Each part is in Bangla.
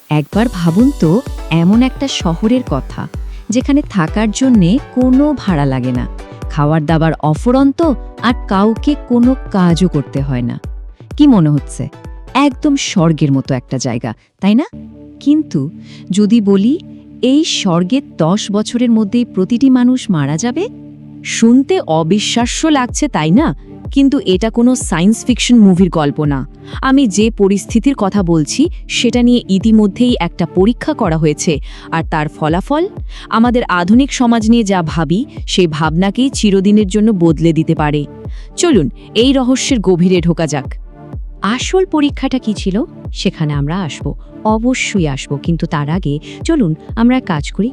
একবার ভাবুন তো, এমন একটা শহরের কথা যেখানে থাকার জন্যে কোনো ভাড়া লাগে না, খাবার দাবার অফুরন্ত, আর কাউকে কোনো কাজও করতে হয় না। কি মনে হচ্ছে? একদম স্বর্গের মতো একটা জায়গা, তাই না? কিন্তু যদি বলি এই স্বর্গের 10 বছরের মধ্যেই প্রতিটি মানুষ মারা যাবে, শুনতে অবিশ্বাস্য লাগছে, তাই না? কিন্তু এটা কোনো সায়েন্স ফিকশন মুভির গল্প না। আমি যে পরিস্থিতির কথা বলছি সেটা নিয়ে ইতিমধ্যেই একটা পরীক্ষা করা হয়েছে, আর তার ফলাফল আমাদের আধুনিক সমাজ নিয়ে যা ভাবি সেই ভাবনাকেই চিরদিনের জন্য বদলে দিতে পারে। চলুন এই রহস্যের গভীরে ঢোকা যাক। আসল পরীক্ষাটা কি ছিল সেখানে আমরা আসব, অবশ্যই আসব, কিন্তু তার আগে চলুন আমরা কাজ করি।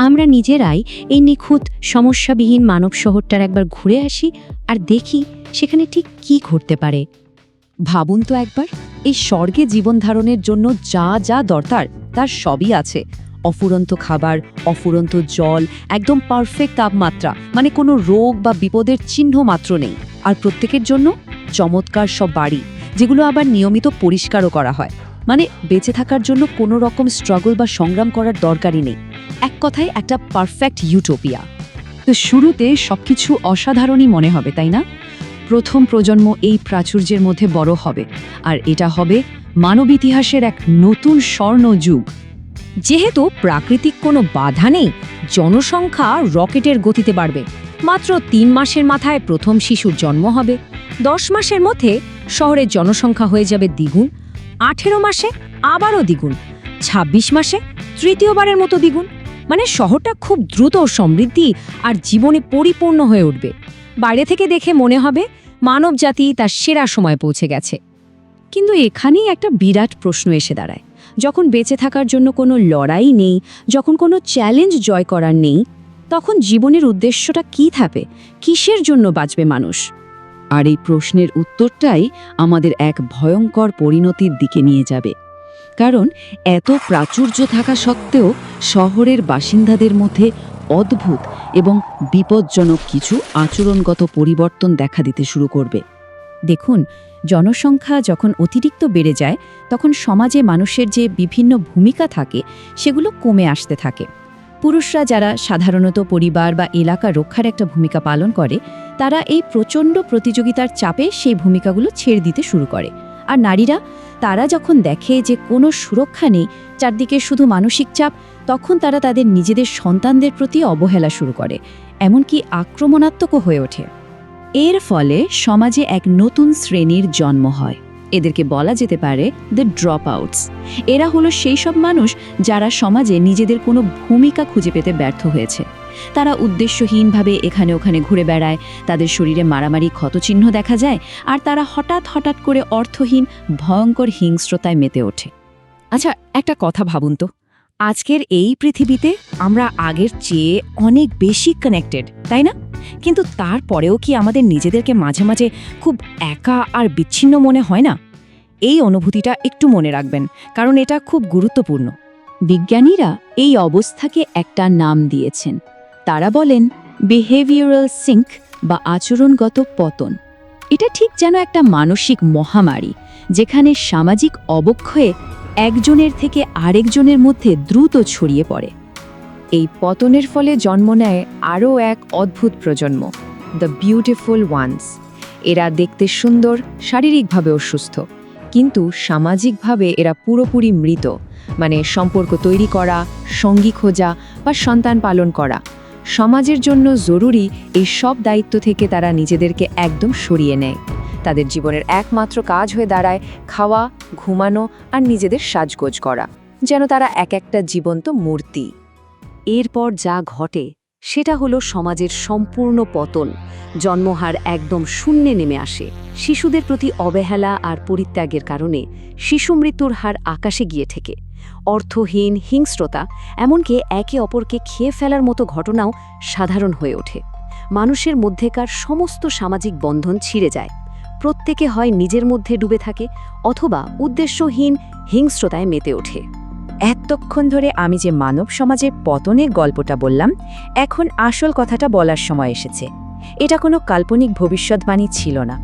আমরা নিজেরাই এই নিখুঁত সমস্যাবিহীন মানব শহরটার একবার ঘুরে আসি আর দেখি সেখানে ঠিক কি ঘটতে পারে। ভাবুন তো একবার, এই স্বর্গে জীবন ধারণের জন্য যা যা দরকার তার সবই আছে। অফুরন্ত খাবার, অফুরন্ত জল, একদম পারফেক্ট তাপমাত্রা, মানে কোনো রোগ বা বিপদের চিহ্ন মাত্র নেই। আর প্রত্যেকের জন্য চমৎকার সব বাড়ি, যেগুলো আবার নিয়মিত পরিষ্কারও করা হয়। মানে বেঁচে থাকার জন্য কোনো রকম স্ট্রাগল বা সংগ্রাম করার দরকারই নেই। এক কথায় একটা পারফেক্ট ইউটোপিয়া। তো শুরুতে সবকিছু অসাধারণই মনে হবে, তাই না? প্রথম প্রজন্ম এই প্রাচুর্যের মধ্যে বড় হবে, আর এটা হবে মানব ইতিহাসের এক নতুন স্বর্ণ যুগ। যেহেতু প্রাকৃতিক কোনো বাধা নেই, জনসংখ্যা রকেটের গতিতে বাড়বে। মাত্র 3 মাসের মাথায় প্রথম শিশুর জন্ম হবে। 10 মাসের মধ্যে শহরের জনসংখ্যা হয়ে যাবে দ্বিগুণ, 18 মাসে আবারও দ্বিগুণ, 26 মাসে তৃতীয়বারের মতো দ্বিগুণ। মানে শহরটা খুব দ্রুত সমৃদ্ধি আর জীবনে পরিপূর্ণ হয়ে উঠবে। বাইরে থেকে দেখে মনে হবে মানবজাতি তার সেরা সময় পৌঁছে গেছে। কিন্তু এখানেই একটা বিরাট প্রশ্ন এসে দাঁড়ায়। যখন বেঁচে থাকার জন্য কোনো লড়াই নেই, যখন কোনো চ্যালেঞ্জ জয় করার নেই, তখন জীবনের উদ্দেশ্যটা কী থাকবে? কিসের জন্য বাঁচবে মানুষ? আর এই প্রশ্নের উত্তরটাই আমাদের এক ভয়ঙ্কর পরিণতির দিকে নিয়ে যাবে। কারণ এত প্রাচুর্য থাকা সত্ত্বেও শহরের বাসিন্দাদের মধ্যে অদ্ভুত এবং বিপজ্জনক কিছু আচরণগত পরিবর্তন দেখা দিতে শুরু করবে। দেখুন, জনসংখ্যা যখন অতিরিক্ত বেড়ে যায়, তখন সমাজে মানুষের যে বিভিন্ন ভূমিকা থাকে সেগুলো কমে আসতে থাকে। পুরুষরা যারা সাধারণত পরিবার বা এলাকা রক্ষার একটা ভূমিকা পালন করে, তারা এই প্রচণ্ড প্রতিযোগিতার চাপে সেই ভূমিকাগুলো ছেড়ে দিতে শুরু করে। আর নারীরা, তারা যখন দেখে যে কোনো সুরক্ষা নেই, চারদিকে শুধু মানসিক চাপ, তখন তারা তাদের নিজেদের সন্তানদের প্রতি অবহেলা শুরু করে, এমনকি আক্রমণাত্মকও হয়ে ওঠে। এর ফলে সমাজে এক নতুন শ্রেণীর জন্ম হয়। এদেরকে বলা যেতে পারে দ্য ড্রপ আউটস। এরা হলো সেই সব মানুষ যারা সমাজে নিজেদের কোনো ভূমিকা খুঁজে পেতে ব্যর্থ হয়েছে। তারা উদ্দেশ্যহীনভাবে এখানে ওখানে ঘুরে বেড়ায়, তাদের শরীরে মারামারি ক্ষতচিহ্ন দেখা যায়, আর তারা হঠাৎ হঠাৎ করে অর্থহীন ভয়ঙ্কর হিংস্রতায় মেতে ওঠে। আচ্ছা, একটা কথা ভাবুন তো, আজকের এই পৃথিবীতে আমরা আগের চেয়ে অনেক বেশি কানেক্টেড, তাই না? কিন্তু তারপরেও কি আমাদের নিজেদেরকে মাঝে মাঝে খুব একা আর বিচ্ছিন্ন মনে হয় না? এই অনুভূতিটা একটু মনে রাখবেন, কারণ এটা খুব গুরুত্বপূর্ণ। বিজ্ঞানীরা এই অবস্থাকে একটা নাম দিয়েছেন। তারা বলেন বিহেভিয়ারাল সিঙ্ক বা আচরণগত পতন। এটা ঠিক যেন একটা মানসিক মহামারী, যেখানে সামাজিক অবক্ষয়ে একজনের থেকে আরেকজনের মধ্যে দ্রুত ছড়িয়ে পড়ে। এই পতনের ফলে জন্ম নেয় আরও এক অদ্ভুত প্রজন্ম, দ্য বিউটিফুল ওয়ান্স। এরা দেখতে সুন্দর, শারীরিকভাবেও সুস্থ, কিন্তু সামাজিকভাবে এরা পুরোপুরি মৃত। মানে সম্পর্ক তৈরি করা, সঙ্গী খোঁজা বা সন্তান পালন করা, সমাজের জন্য জরুরি এই সব দায়িত্ব থেকে তারা নিজেদেরকে একদম সরিয়ে নেয়। তাদের জীবনের একমাত্র কাজ হয়ে দাঁড়ায় খাওয়া, ঘুমানো আর নিজেদের সাজগোজ করা, যেন তারা এক একটা জীবন্ত মূর্তি। এরপর যা ঘটে সেটা হলো সমাজের সম্পূর্ণ পতন। জন্মহার একদম শূন্যে নেমে আসে। শিশুদের প্রতি অবহেলা আর পরিত্যাগের কারণে শিশু মৃত্যুর হার আকাশে গিয়ে ঠেকে। অর্থহীন হিংস্রতা, এমনকি একে অপরকে খেয়ে ফেলার মতো ঘটনাও সাধারণ হয়ে ওঠে। মানুষের মধ্যেকার সমস্ত সামাজিক বন্ধন ছিঁড়ে যায়। প্রত্যেকে হয় নিজের মধ্যে ডুবে থাকে, অথবা উদ্দেশ্যহীন হিংস্রতায় মেতে ওঠে। এতক্ষণ ধরে আমি যে মানব সমাজের পতনের গল্পটা বললাম, এখন আসল কথাটা বলার সময় এসেছে। এটা কোনো কাল্পনিক ভবিষ্যৎবাণী ছিল না।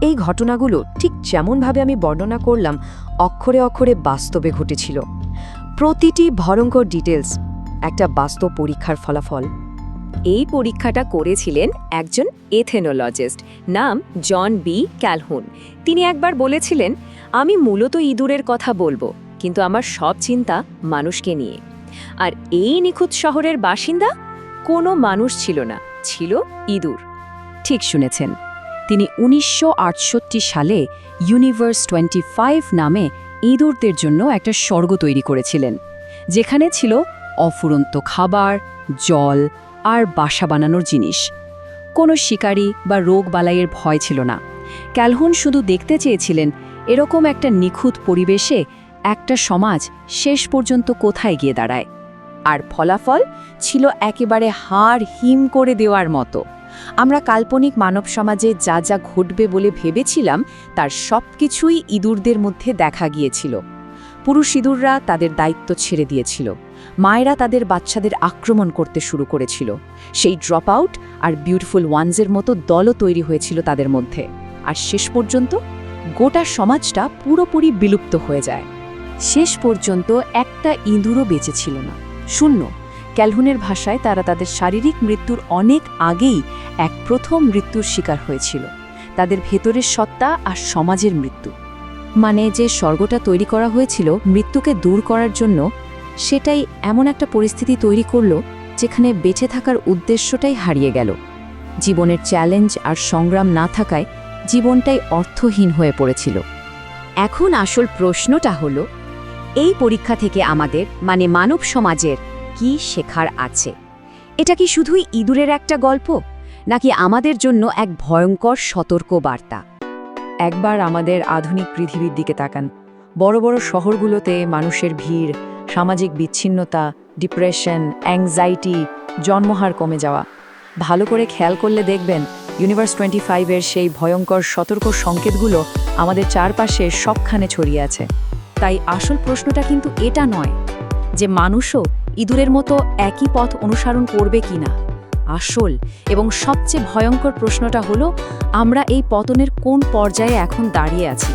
এই ঘটনাগুলো ঠিক যেমনভাবে আমি বর্ণনা করলাম, অক্ষরে অক্ষরে বাস্তবে ঘটেছিল। প্রতিটি ভয়ঙ্কর ডিটেলস একটা বাস্তব পরীক্ষার ফলাফল। এই পরীক্ষাটা করেছিলেন একজন এথেনোলজিস্ট, নাম জন বি ক্যালহুন। তিনি একবার বলেছিলেন, আমি মূলত ইঁদুরের কথা বলবো, কিন্তু আমার সব চিন্তা মানুষকে নিয়ে। আর এই নিখুঁত শহরের বাসিন্দা কোনো মানুষ ছিল না, ছিল ইঁদুর। ঠিক শুনেছেন, তিনি 1968 সালে ইউনিভার্স 25 নামে ইঁদুরদের জন্য একটা স্বর্গ তৈরি করেছিলেন, যেখানে ছিল অফুরন্ত খাবার, জল আর বাসা বানানোর জিনিস। কোনো শিকারী বা রোগবালাইয়ের ভয় ছিল না। ক্যালহুন শুধু দেখতে চেয়েছিলেন এরকম একটা নিখুঁত পরিবেশে একটা সমাজ শেষ পর্যন্ত কোথায় গিয়ে দাঁড়ায়। আর ফলাফল ছিল একেবারে হাড় হিম করে দেওয়ার মতো। আমরা কাল্পনিক মানব সমাজে যা যা ঘটবে বলে ভেবেছিলাম তার সবকিছুই ইঁদুরদের মধ্যে দেখা গিয়েছিল। পুরুষ ইঁদুররা তাদের দায়িত্ব ছেড়ে দিয়েছিল, মায়েরা তাদের বাচ্চাদের আক্রমণ করতে শুরু করেছিল, সেই ড্রপ আউট আর বিউটিফুল ওয়ানসের মতো দলও তৈরি হয়েছিল তাদের মধ্যে। আর শেষ পর্যন্ত গোটা সমাজটা পুরোপুরি বিলুপ্ত হয়ে যায়। শেষ পর্যন্ত একটা ইঁদুরও বেঁচে ছিল না, শূন্য। ক্যালহুনের ভাষায় তারা তাদের শারীরিক মৃত্যুর অনেক আগেই এক প্রথম মৃত্যুর শিকার হয়েছিল, তাদের ভেতরের সত্তা আর সমাজের মৃত্যু। মানে যে স্বর্গটা তৈরি করা হয়েছিল মৃত্যুকে দূর করার জন্য, সেটাই এমন একটা পরিস্থিতি তৈরি করল যেখানে বেঁচে থাকার উদ্দেশ্যটাই হারিয়ে গেল। জীবনের চ্যালেঞ্জ আর সংগ্রাম না থাকায় জীবনটাই অর্থহীন হয়ে পড়েছিল। এখন আসল প্রশ্নটা হলো, এই পরীক্ষা থেকে আমাদের মানে মানব সমাজের কি শেখার আছে? এটা কি শুধুই ইঁদুরের একটা গল্প, নাকি আমাদের জন্য এক ভয়ঙ্কর সতর্ক বার্তা? একবার আমাদের আধুনিক পৃথিবীর দিকে তাকান। বড় বড় শহরগুলোতে মানুষের ভিড়, সামাজিক বিচ্ছিন্নতা, ডিপ্রেশন, অ্যাংজাইটি, জন্মহার কমে যাওয়া। ভালো করে খেয়াল করলে দেখবেন ইউনিভার্স 25-এর সেই ভয়ঙ্কর সতর্ক সংকেতগুলো আমাদের চারপাশে সবখানে ছড়িয়ে আছে। তাই আসল প্রশ্নটা কিন্তু এটা নয় যে মানুষও ইঁদুরের মতো একই পথ অনুসরণ করবে কিনা। আসল এবং সবচেয়ে ভয়ঙ্কর প্রশ্নটা হলো, আমরা এই পতনের কোন পর্যায়ে এখন দাঁড়িয়ে আছি।